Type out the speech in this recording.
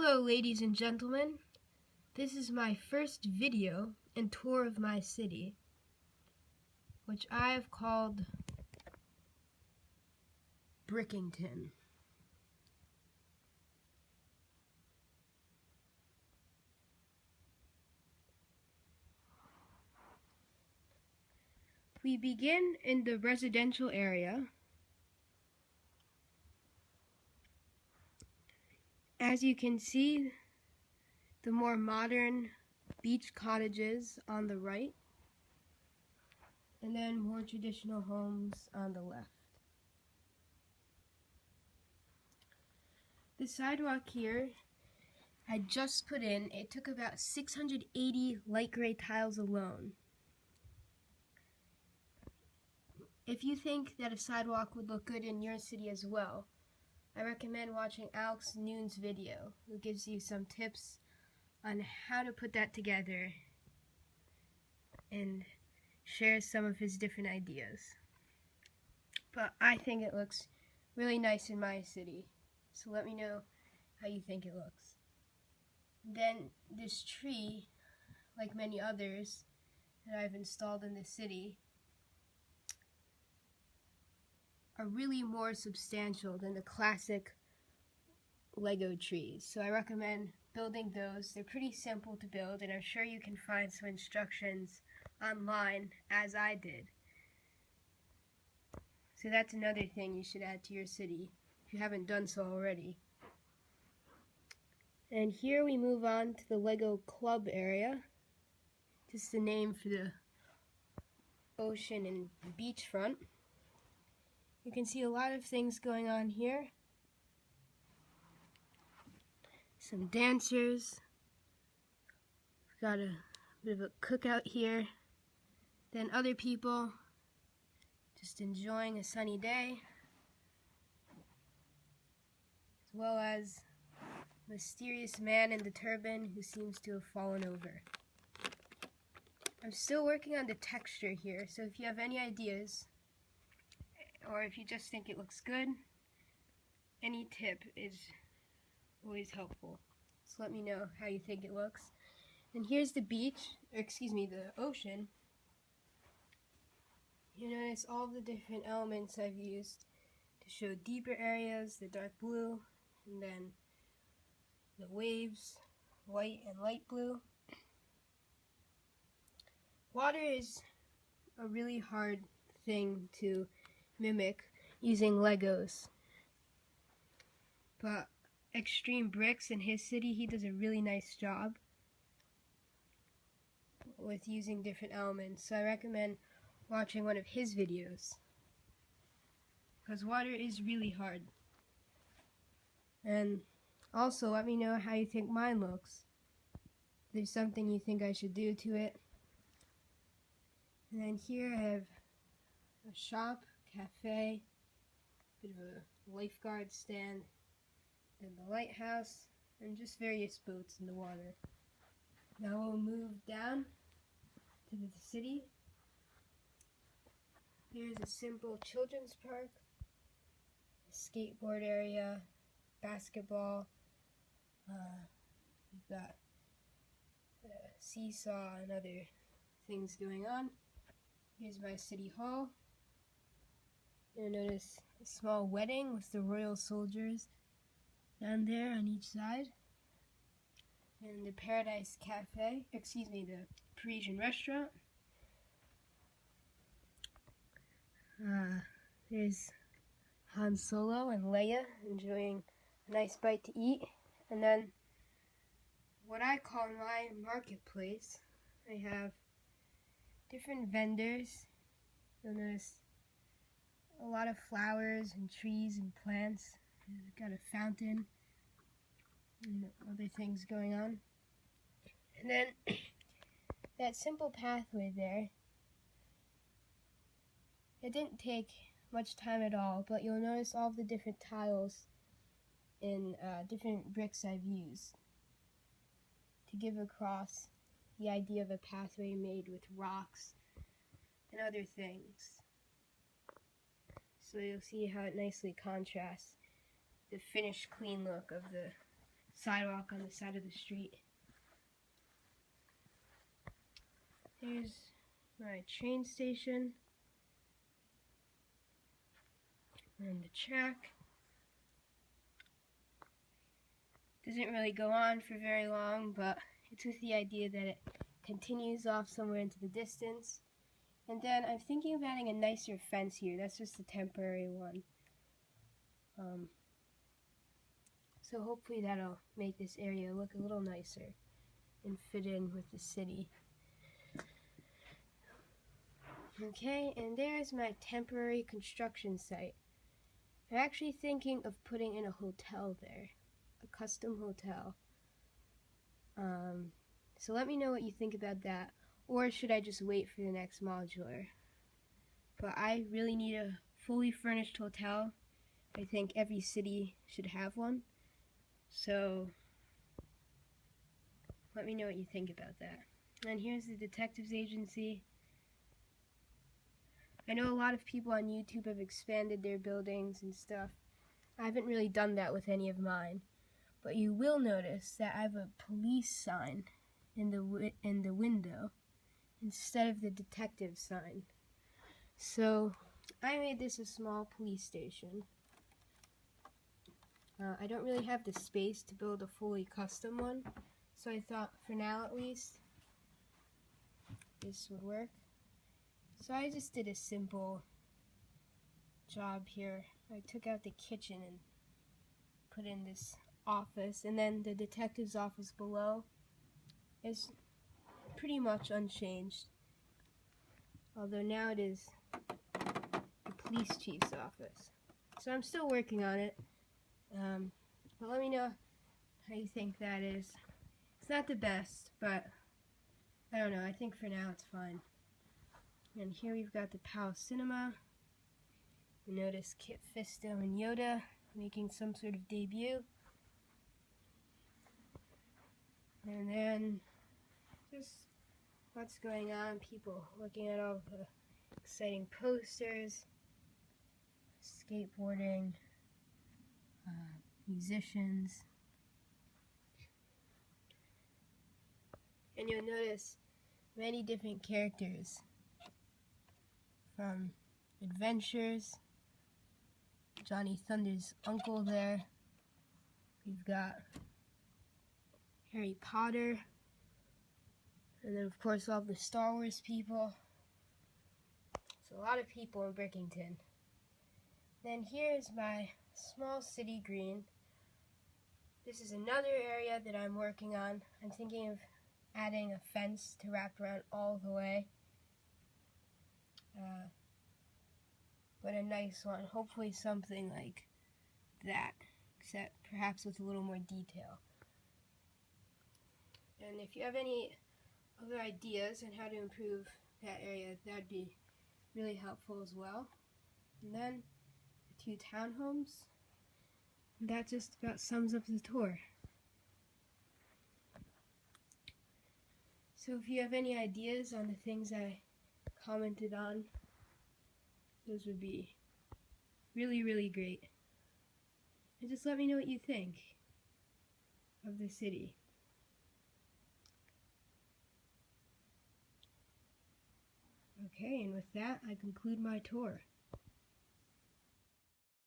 Hello ladies and gentlemen, this is my first video and tour of my city, which I have called Brickington. We begin in the residential area. As you can see, the more modern beach cottages on the right, and then more traditional homes on the left. The sidewalk here I just put in, it took about 680 light gray tiles alone. If you think that a sidewalk would look good in your city as well, I recommend watching Alex Noon's video, who gives you some tips on how to put that together and shares some of his different ideas. But I think it looks really nice in my city, so let me know how you think it looks. Then this tree, like many others that I've installed in the city, are really more substantial than the classic Lego trees. So I recommend building those. They're pretty simple to build, and I'm sure you can find some instructions online, as I did. So that's another thing you should add to your city, if you haven't done so already. And here we move on to the Lego Club area. Just the name for the ocean and beachfront. You can see a lot of things going on here. Some dancers. We've got a bit of a cookout here. Then other people just enjoying a sunny day, as well as a mysterious man in the turban who seems to have fallen over. I'm still working on the texture here, so if you have any ideas, or if you just think it looks good, any tip is always helpful. So let me know how you think it looks. And here's the beach, or excuse me, the ocean. You notice all the different elements I've used to show deeper areas, the dark blue, and then the waves, white and light blue. Water is a really hard thing to mimic using Legos, but Extreme Bricks in his city, he does a really nice job with using different elements, so I recommend watching one of his videos, because water is really hard. And also let me know how you think mine looks. If there's something you think I should do to it. And then here I have a shop, cafe, bit of a lifeguard stand, and the lighthouse, and just various boats in the water. Now we'll move down to the city. Here's a simple children's park, a skateboard area, basketball. We've got a seesaw and other things going on. Here's my city hall. You'll notice a small wedding with the royal soldiers down there on each side. And the Paradise Cafe, excuse me, the Parisian restaurant. There's Han Solo and Leia enjoying a nice bite to eat. And then what I call my marketplace, I have different vendors. You'll notice a lot of flowers and trees and plants. We've got a fountain and other things going on. And then that simple pathway there, it didn't take much time at all, but you'll notice all the different tiles and different bricks I've used to give across the idea of a pathway made with rocks and other things. So you'll see how it nicely contrasts the finished clean look of the sidewalk on the side of the street. Here's my train station and the track. Doesn't really go on for very long, but it's with the idea that it continues off somewhere into the distance. And then I'm thinking of adding a nicer fence here. That's just a temporary one. So hopefully that'll make this area look a little nicer and fit in with the city. Okay, and there's my temporary construction site. I'm actually thinking of putting in a hotel there, a custom hotel. So let me know what you think about that, or should I just wait for the next modular? But I really need a fully furnished hotel. I think every city should have one. So let me know what you think about that. And here's the detectives agency. I know a lot of people on YouTube have expanded their buildings and stuff. I haven't really done that with any of mine. But you will notice that I have a police sign in the window instead of the detective sign. So I made this a small police station. I don't really have the space to build a fully custom one, so I thought for now at least this would work. So I just did a simple job here. I took out the kitchen and put in this office, and then the detective's office below is pretty much unchanged, although now it is the police chief's office. So I'm still working on it, but let me know how you think that is. It's not the best, but I don't know, I think for now it's fine. And here we've got the PAL Cinema. We notice Kit Fisto and Yoda making some sort of debut. And then just what's going on, people looking at all the exciting posters, skateboarding, musicians. And you'll notice many different characters from Adventures, Johnny Thunder's uncle there. We've got Harry Potter, and then of course all the Star Wars people. So a lot of people in Brickington. Then here's my small city green. This is another area that I'm working on. I'm thinking of adding a fence to wrap around all the way. But a nice one, hopefully something like that, except perhaps with a little more detail. And if you have any other ideas on how to improve that area, that'd be really helpful as well. And then the 2 townhomes. And that just about sums up the tour. So if you have any ideas on the things I commented on, those would be really, really great. And just let me know what you think of the city. Okay, and with that, I conclude my tour.